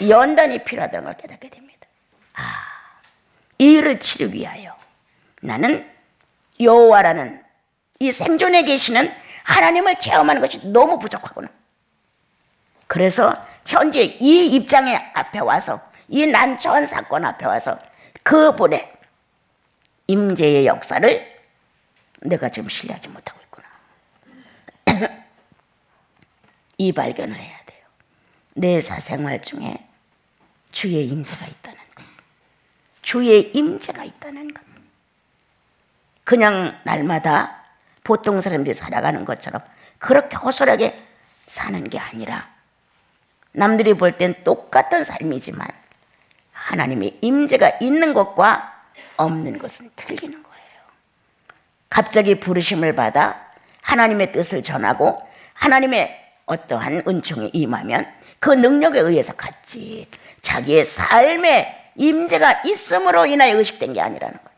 Speaker 1: 연단이 필요하다는 걸 깨닫게 됩니다. 이 일을 치르기 위하여 나는 여호와라는 이 생존에 계시는 하나님을 체험하는 것이 너무 부족하구나. 그래서 현재 이 입장에 앞에 와서, 이 난처한 사건 앞에 와서 그분의 임재의 역사를 내가 지금 신뢰하지 못하고 있구나. 이 발견을 해야 돼요. 내 사생활 중에 주의 임재가 있다는 것, 주의 임재가 있다는 것. 그냥 날마다 보통 사람들이 살아가는 것처럼 그렇게 허술하게 사는 게 아니라, 남들이 볼 땐 똑같은 삶이지만 하나님의 임재가 있는 것과 없는 것은 틀리는 거예요. 갑자기 부르심을 받아 하나님의 뜻을 전하고 하나님의 어떠한 은총이 임하면 그 능력에 의해서 갔지, 자기의 삶에 임재가 있음으로 인하여 의식된 게 아니라는 거예요.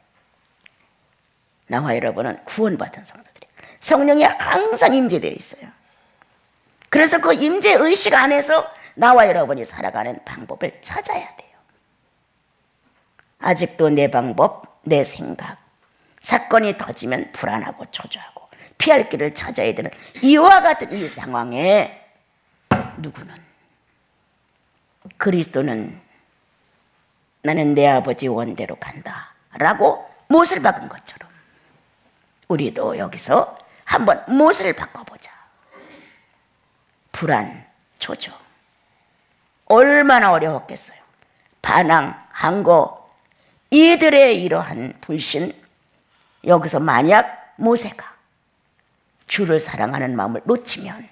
Speaker 1: 나와 여러분은 구원받은 성도들이에요. 성령이 항상 임재되어 있어요. 그래서 그 임재 의식 안에서 나와 여러분이 살아가는 방법을 찾아야 돼요. 아직도 내 방법, 내 생각, 사건이 터지면 불안하고 초조하고 피할 길을 찾아야 되는 이와 같은 이 상황에 누구는, 그리스도는 나는 내 아버지 원대로 간다 라고 못을 박은 것처럼 우리도 여기서 한번 못을 바꿔보자. 불안, 초조, 얼마나 어려웠겠어요. 반항한 거, 이들의 이러한 불신, 여기서 만약 모세가 주를 사랑하는 마음을 놓치면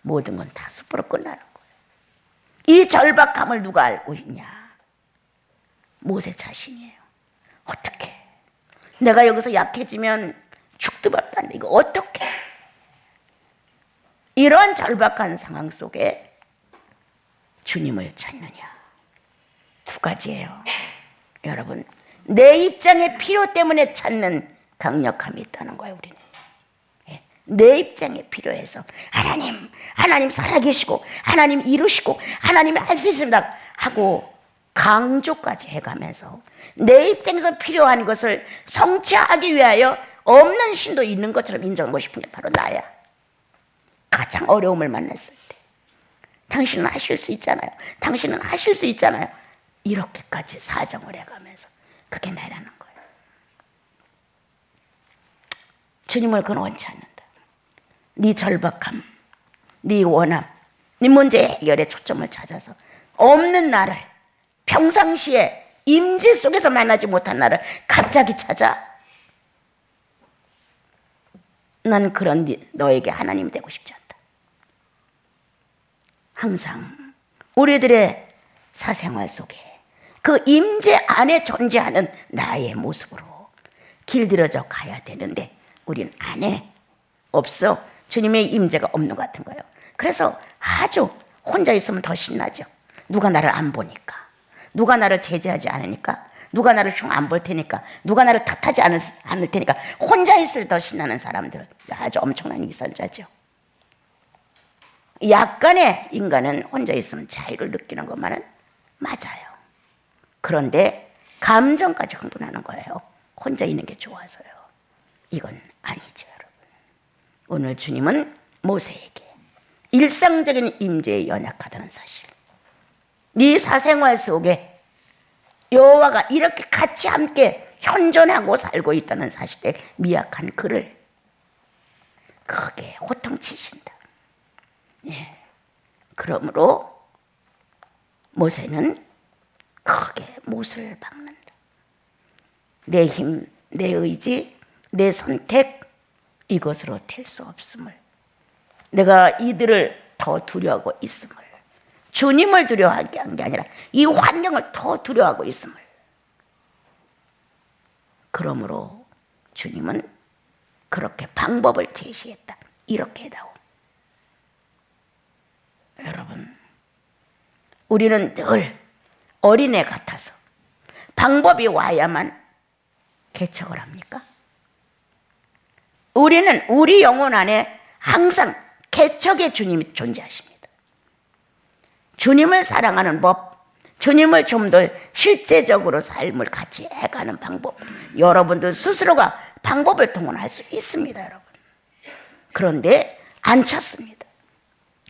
Speaker 1: 모든 건 다 숯불로 끝나는 거예요. 이 절박함을 누가 알고 있냐? 모세 자신이에요. 어떻게? 내가 여기서 약해지면 죽도 밥도 안 돼. 이거 어떻게? 이런 절박한 상황 속에 주님을 찾느냐? 두 가지예요. 여러분, 내 입장의 필요 때문에 찾는 강력함이 있다는 거예요. 우리는 내 입장에 필요해서 하나님 살아계시고 하나님 이루시고 하나님이 할 수 있습니다 하고 강조까지 해가면서 내 입장에서 필요한 것을 성취하기 위하여 없는 신도 있는 것처럼 인정하고 싶은 게 바로 나야. 가장 어려움을 만났을 때 당신은 하실 수 있잖아요. 당신은 하실 수 있잖아요. 이렇게까지 사정을 해가면서 그게 나라는 거예요. 주님을 그건 원치 않는다. 네 절박함, 네 원함, 네 문제 해결에 초점을 찾아서 없는 나를, 평상시에 임재 속에서 만나지 못한 나를 갑자기 찾아. 난 그런 너에게 하나님이 되고 싶지 않다. 항상 우리들의 사생활 속에 그 임재 안에 존재하는 나의 모습으로 길들여져 가야 되는데 우린 안 해. 없어. 주님의 임재가 없는 것 같은 거예요. 그래서 아주 혼자 있으면 더 신나죠. 누가 나를 안 보니까, 누가 나를 제재하지 않으니까, 누가 나를 흉 안 볼 테니까, 누가 나를 탓하지 않을 테니까 혼자 있을 때 더 신나는 사람들, 아주 엄청난 위선자죠. 약간의 인간은 혼자 있으면 자유를 느끼는 것만은 맞아요. 그런데 감정까지 흥분하는 거예요. 혼자 있는 게 좋아서요. 이건 아니죠, 여러분. 오늘 주님은 모세에게 일상적인 임재에 연약하다는 사실, 네 사생활 속에 여호와가 이렇게 같이 함께 현존하고 살고 있다는 사실에 미약한 그를 크게 호통치신다. 예. 그러므로 모세는 크게 못을 박는다. 내 힘, 내 의지, 내 선택, 이것으로 될 수 없음을, 내가 이들을 더 두려워하고 있음을, 주님을 두려워하게 한 게 아니라 이 환경을 더 두려워하고 있음을. 그러므로 주님은 그렇게 방법을 제시했다. 이렇게 해다오. 여러분, 우리는 늘 어린애 같아서 방법이 와야만 개척을 합니까? 우리는 우리 영혼 안에 항상 개척의 주님이 존재하십니다. 주님을 사랑하는 법, 주님을 좀 더 실제적으로 삶을 같이 해가는 방법, 여러분들 스스로가 방법을 동원할 수 있습니다, 여러분. 그런데 안 찾습니다.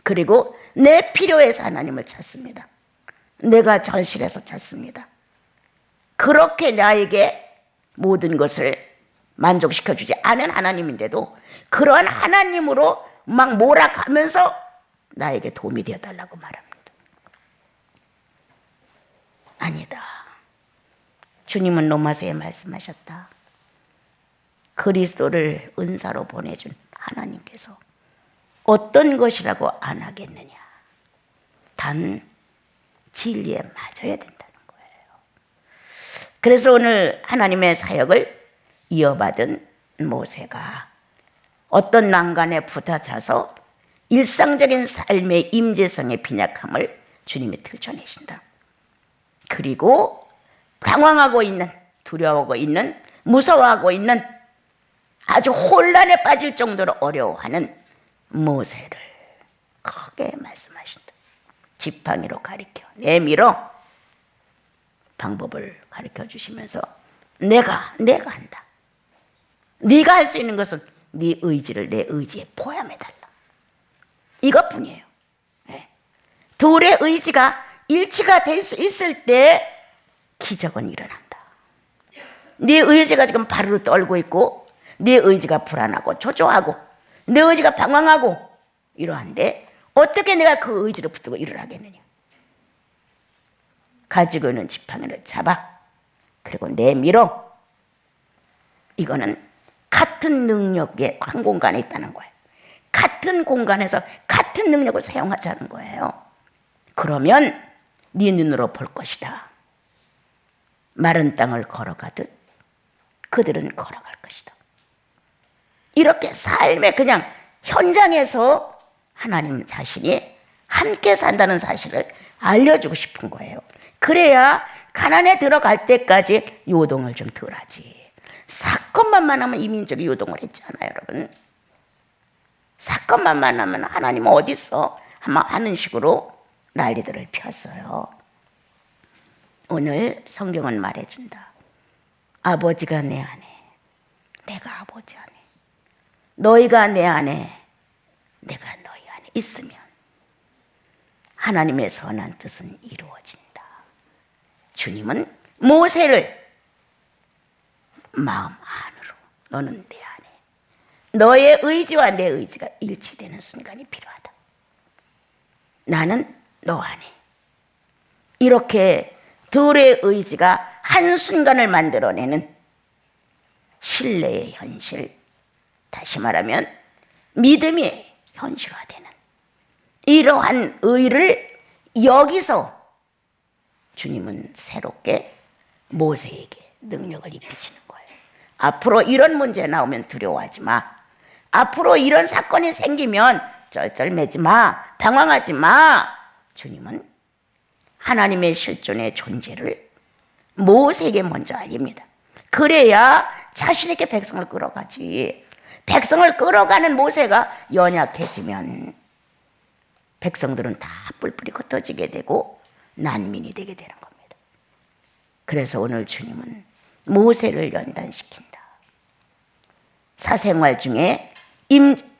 Speaker 1: 그리고 내 필요에서 하나님을 찾습니다. 내가 전실해서 찾습니다. 그렇게 나에게 모든 것을 만족시켜주지 않은 하나님인데도 그러한 하나님으로 막 몰아가면서 나에게 도움이 되어달라고 말합니다. 아니다. 주님은 로마서에 말씀하셨다. 그리스도를 은사로 보내준 하나님께서 어떤 것이라고 안 하겠느냐. 단 진리에 맞아야 된다는 거예요. 그래서 오늘 하나님의 사역을 이어받은 모세가 어떤 난간에 부딪혀서 일상적인 삶의 임재성의 빈약함을 주님이 들춰내신다. 그리고 당황하고 있는, 두려워하고 있는, 무서워하고 있는, 아주 혼란에 빠질 정도로 어려워하는 모세를 크게 말씀하신다. 지팡이로 가리켜 내밀어 방법을 가르쳐 주시면서 내가 한다. 네가 할 수 있는 것은 네 의지를 내 의지에 포함해달라. 이것뿐이에요. 네. 둘의 의지가 일치가 될 수 있을 때 기적은 일어난다. 네 의지가 지금 발으로 떨고 있고 네 의지가 불안하고 초조하고 내 의지가 방황하고 이러한데 어떻게 내가 그 의지를 붙들고 일을 하겠느냐. 가지고 있는 지팡이를 잡아 그리고 내밀어. 이거는 같은 능력의 한 공간에 있다는 거예요. 같은 공간에서 같은 능력을 사용하자는 거예요. 그러면 네 눈으로 볼 것이다. 마른 땅을 걸어가듯 그들은 걸어갈 것이다. 이렇게 삶의 그냥 현장에서 하나님 자신이 함께 산다는 사실을 알려주고 싶은 거예요. 그래야 가난에 들어갈 때까지 요동을 좀 덜 하지. 사건만 만나면 이민족이 요동을 했잖아요, 여러분. 사건만 만나면 하나님은 어디 있어? 하는 식으로 난리들을 폈어요. 오늘 성경은 말해준다. 아버지가 내 안에, 내가 아버지 안에, 너희가 내 안에, 내가 너희 안에 있으면 하나님의 선한 뜻은 이루어진다. 주님은 모세를 마음 안으로, 너는 내 안에, 너의 의지와 내 의지가 일치되는 순간이 필요하다. 나는 너 안에. 이렇게 둘의 의지가 한순간을 만들어내는 신뢰의 현실, 다시 말하면 믿음이 현실화되는 이러한 의를 여기서 주님은 새롭게 모세에게 능력을 입히시는 거예요. 앞으로 이런 문제 나오면 두려워하지 마. 앞으로 이런 사건이 생기면 쩔쩔매지 마. 방황하지 마. 주님은 하나님의 실존의 존재를 모세에게 먼저 알립니다. 그래야 자신 있게 백성을 끌어가지. 백성을 끌어가는 모세가 연약해지면 백성들은 다 뿔뿔이 흩어지게 되고 난민이 되게 되는 겁니다. 그래서 오늘 주님은 모세를 연단시킨다. 사생활 중에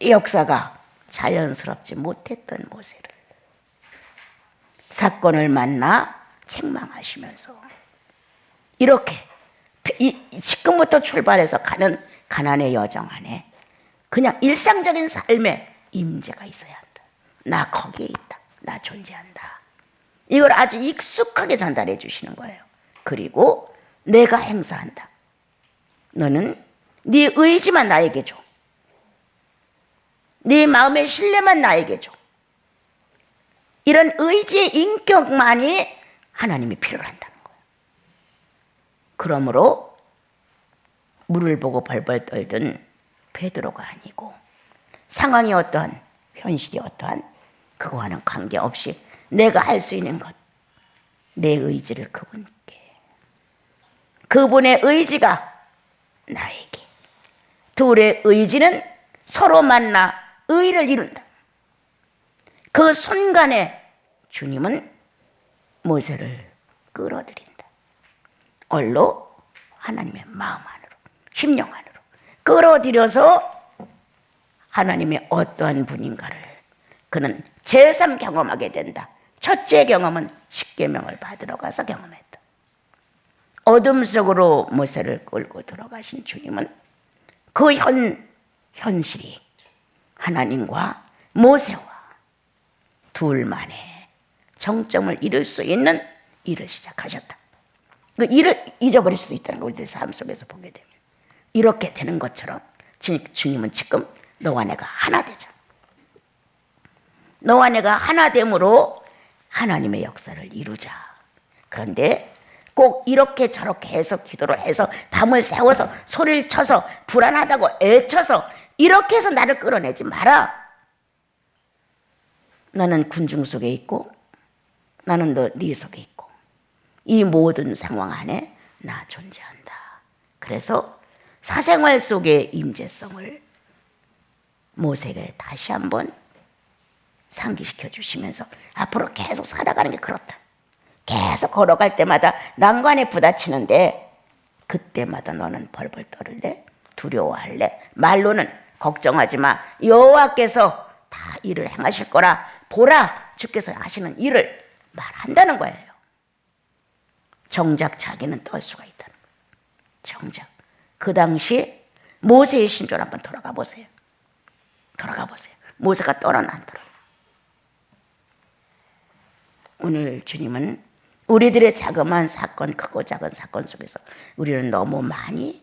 Speaker 1: 역사가 자연스럽지 못했던 모세를 사건을 만나 책망하시면서 이렇게 지금부터 출발해서 가는 가난의 여정 안에 그냥 일상적인 삶에 임재가 있어야 한다. 나 거기에 있다. 나 존재한다. 이걸 아주 익숙하게 전달해 주시는 거예요. 그리고 내가 행사한다. 너는 네 의지만 나에게 줘. 네 마음의 신뢰만 나에게 줘. 이런 의지의 인격만이 하나님이 필요로 한다는 거예요. 그러므로 물을 보고 벌벌 떨던 베드로가 아니고 상황이 어떠한 현실이 어떠한 그거와는 관계없이 내가 할 수 있는 것, 내 의지를 그분께, 그분의 의지가 나에게, 둘의 의지는 서로 만나 의를 이룬다. 그 순간에 주님은 모세를 끌어들인다. 얼로 하나님의 마음 안으로, 심령 안으로 끌어들여서 하나님의 어떠한 분인가를 그는 제3 경험하게 된다. 첫째 경험은 십계명을 받으러 가서 경험했다. 어둠 속으로 모세를 끌고 들어가신 주님은 그 현실이 하나님과 모세와 둘만의 정점을 이룰 수 있는 일을 시작하셨다. 그 일을 잊어버릴 수도 있다는 걸 우리들 삶 속에서 보게 되면 이렇게 되는 것처럼 주님은 지금 너와 내가 하나 되자. 너와 내가 하나 됨으로 하나님의 역사를 이루자. 그런데 꼭 이렇게 저렇게 해서 기도를 해서 밤을 새워서 소리를 쳐서 불안하다고 애쳐서 이렇게 해서 나를 끌어내지 마라. 나는 군중 속에 있고 나는 네 속에 있고 이 모든 상황 안에 나 존재한다. 그래서 사생활 속의 임재성을 모세에게 다시 한번 상기시켜 주시면서 앞으로 계속 살아가는 게 그렇다. 계속 걸어갈 때마다 난관에 부딪히는데 그때마다 너는 벌벌 떨을래? 두려워할래? 말로는 걱정하지 마. 여호와께서 다 일을 행하실 거라. 보라, 주께서 하시는 일을 말한다는 거예요. 정작 자기는 떨 수가 있다는 거예요. 정작 그 당시 모세의 심정을 한번 돌아가 보세요. 돌아가 보세요. 모세가 떨어나 안 떨어. 오늘 주님은 우리들의 자그마한 사건, 크고 작은 사건 속에서 우리는 너무 많이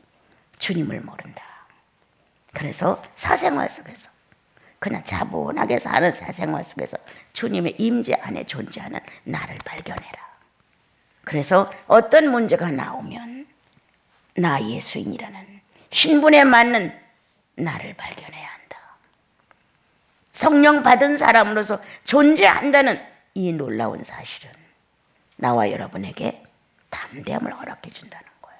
Speaker 1: 주님을 모른다. 그래서 사생활 속에서 그냥 차분하게 사는 사생활 속에서 주님의 임재 안에 존재하는 나를 발견해라. 그래서 어떤 문제가 나오면 나 예수인이라는 신분에 맞는 나를 발견해야 한다. 성령 받은 사람으로서 존재한다는 이 놀라운 사실은 나와 여러분에게 담대함을 허락해 준다는 거예요.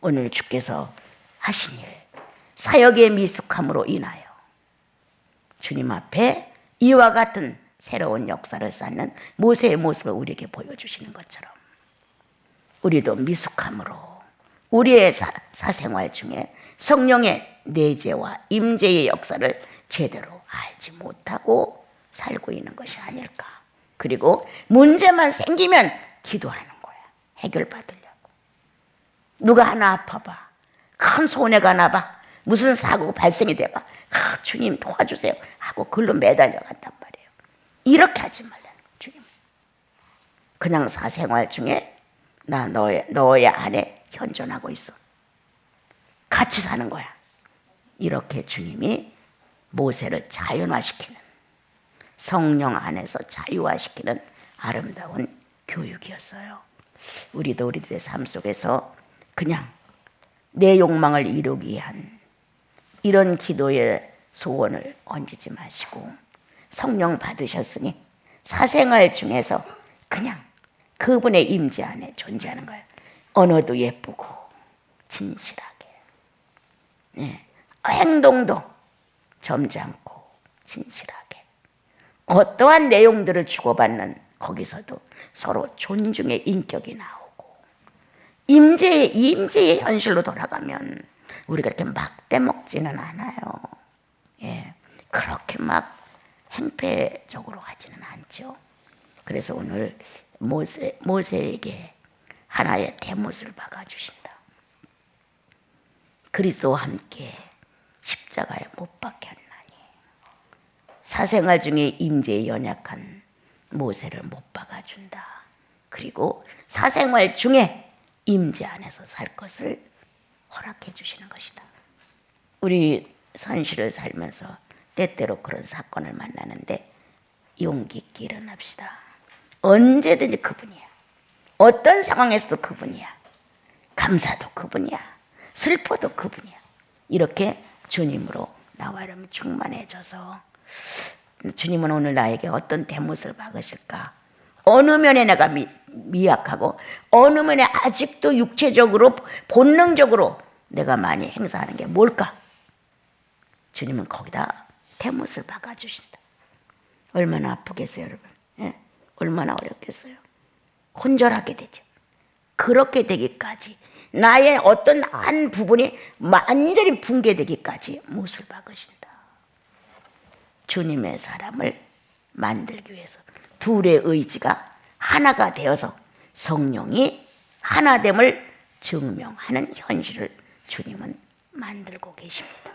Speaker 1: 오늘 주께서 하신 일, 사역의 미숙함으로 인하여 주님 앞에 이와 같은 새로운 역사를 쌓는 모세의 모습을 우리에게 보여주시는 것처럼 우리도 미숙함으로 우리의 사생활 중에 성령의 내재와 임재의 역사를 제대로 알지 못하고 살고 있는 것이 아닐까. 그리고 문제만 생기면 기도하는 거야. 해결받으려고. 누가 하나 아파봐. 큰 손해가 나봐. 무슨 사고가 발생이 돼봐. 주님 도와주세요 하고 글로 매달려 간단 말이에요. 이렇게 하지 말라는 거예요. 주님. 그냥 사생활 중에 나 너의 안에 현존하고 있어. 같이 사는 거야. 이렇게 주님이 모세를 자연화시키는, 성령 안에서 자유화시키는 아름다운 교육이었어요. 우리도 우리들의 삶 속에서 그냥 내 욕망을 이루기 위한 이런 기도의 소원을 얹지 마시고 성령 받으셨으니 사생활 중에서 그냥 그분의 임재 안에 존재하는 거예요. 언어도 예쁘고 진실하게, 행동도 점잖고 진실하게, 어떠한 내용들을 주고받는 거기서도 서로 존중의 인격이 나오고 임재의 현실로 돌아가면 우리가 이렇게 막 떼먹지는 않아요. 그렇게 막 행패적으로 하지는 않죠. 그래서 오늘 모세에게 하나의 대못을 박아주신다. 그리스도와 함께 십자가에 못 박혔나니 사생활 중에 임재에 연약한 모세를 못 박아준다. 그리고 사생활 중에 임재 안에서 살 것을 허락해 주시는 것이다. 우리 선실을 살면서 때때로 그런 사건을 만나는데 용기 있게 일어납시다. 언제든지 그분이야. 어떤 상황에서도 그분이야. 감사도 그분이야. 슬퍼도 그분이야. 이렇게 주님으로 나와 여러분 충만해져서 주님은 오늘 나에게 어떤 대못을 박으실까? 어느 면에 내가 미약하고 어느 면에 아직도 육체적으로 본능적으로 내가 많이 행사하는 게 뭘까? 주님은 거기다 대못을 박아주신다. 얼마나 아프겠어요, 여러분? 예? 얼마나 어렵겠어요? 혼절하게 되죠. 그렇게 되기까지 나의 어떤 한 부분이 완전히 붕괴되기까지 못을 박으신다. 주님의 사람을 만들기 위해서 둘의 의지가 하나가 되어서 성령이 하나됨을 증명하는 현실을 주님은 만들고 계십니다.